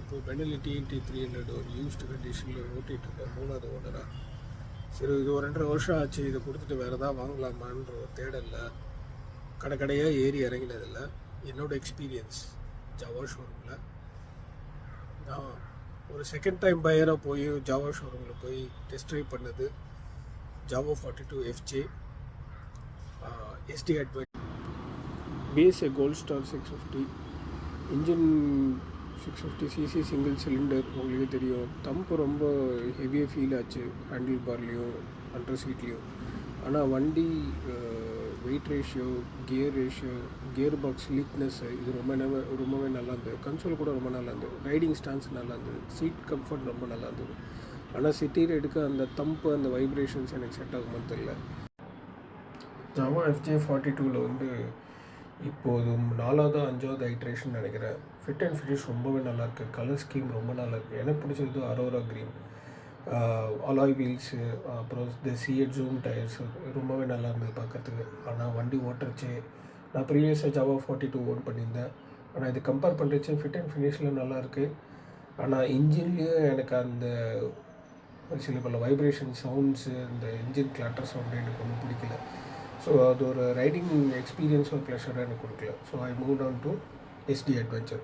இப்போ Benelli DND 300 ஒரு used கண்டிஷனில் ஓட்டிகிட்ருக்கேன் 3வது ஓனராக. சரி, இது ஒரு 2.5 வருஷம் ஆச்சு. இதை கொடுத்துட்டு வேறு எதாவது வாங்கலாமான்ற ஒரு தேடலில் கடையாக ஏறி இறங்கினதில்லை. என்னோடய எக்ஸ்பீரியன்ஸ் ஜாவா ஷோரூமில் நான் ஒரு செகண்ட் டைம் பையராக போய் ஜாவா ஷோரூமில் போய் டெஸ்ட் ட்ரைவ் பண்ணது Java 42 FJ SD Advanced BSA Gold Star 650 engine 650cc single cylinder. உங்களுக்கு தெரியும், தம்பு ரொம்ப ஹெவியாக ஃபீல் ஆச்சு ஹேண்டில் பார்லேயும் அண்டர் சீட்லேயும். ஆனால் வண்டி வெயிட் ரேஷியோ, கியர் பாக்ஸ் லீக்னஸ் இது ரொம்பவே நல்லா இருந்தது. கன்சோல் கூட ரொம்ப நல்லா இருந்தது. ரைடிங் ஸ்டான்ஸ் நல்லா இருந்தது. சீட் கம்ஃபர்ட் ரொம்ப நல்லா இருந்தது. ஆனால் சிட்டி ரைடுக்கு அந்த தம்பு, அந்த வைப்ரேஷன்ஸ் எனக்கு செட் ஆகுமான்னு தெரியல. ஜாவா FJ 42 வந்து இப்போது 4வது 5வது ஐட்ரேஷன் நினைக்கிறேன். ஃபிட் அண்ட் ஃபினிஷ் ரொம்பவே நல்லாயிருக்கு. கலர் ஸ்கீம் ரொம்ப நல்லாயிருக்கு. எனக்கு பிடிச்சது அரோரா க்ரீன், அலாய் வீல்ஸு, அப்புறம் இந்த சிஎட் ஜூம் டயர்ஸ் ரொம்பவே நல்லா இருந்தது பார்க்கறதுக்கு. ஆனால் வண்டி ஓட்டுறச்சே நான் ப்ரீவியஸாக ஜாவா 42 ஓன் பண்ணியிருந்தேன். ஆனால் இது கம்பேர் பண்ணுறச்சே ஃபிட் அண்ட் ஃபினிஷில் நல்லாயிருக்கு. ஆனால் இன்ஜின்லேயும் எனக்கு அந்த சில பல வைப்ரேஷன் சவுண்ட்ஸு, இந்த இன்ஜின் கிளாட்டர் சவுண்டு எனக்கு ஒன்றும் பிடிக்கல. ஸோ அது ஒரு ரைடிங் எக்ஸ்பீரியன்ஸ் ஒரு ப்ளஷராக எனக்கு கொடுக்கல. So I move on to SD Adventure.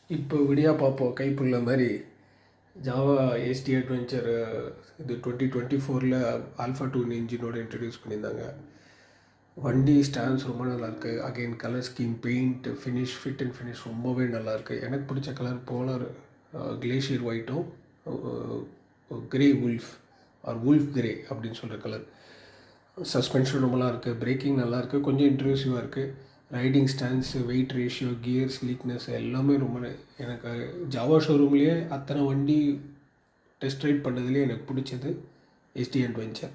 இப்போ விடியா பார்ப்போம் கைப்புள்ள மாதிரி ஜாவா SD Adventure இது 2024 ஆல்ஃபா 2 இன்ஜினோடு இன்ட்ரடியூஸ் பண்ணியிருந்தாங்க. வண்டி ஸ்டாண்ட்ஸ் ரொம்ப நல்லாயிருக்கு. Again colour scheme, paint, finish, fit and finish ரொம்பவே நல்லாயிருக்கு. எனக்கு பிடிச்ச கலர் போலார் கிளேஷியர் ஒயிட்டும் கிரே உல்ஃப் கிரே அப்படின்னு சொல்கிற கலர். சஸ்பென்ஷன் ரொம்பலாம் இருக்குது. பிரேக்கிங் நல்லாயிருக்கு. கொஞ்சம் இன்ட்ரெசிவாக இருக்குது. Riding stance, wait ratio, gear ஸ்லீக்னஸ் எல்லாமே ரொம்ப எனக்கு ஜாவா ஷோரூம்லேயே அத்தனை வண்டி டெஸ்ட் ரைட் பண்ணதுலேயே எனக்கு பிடிச்சது SD Adventure.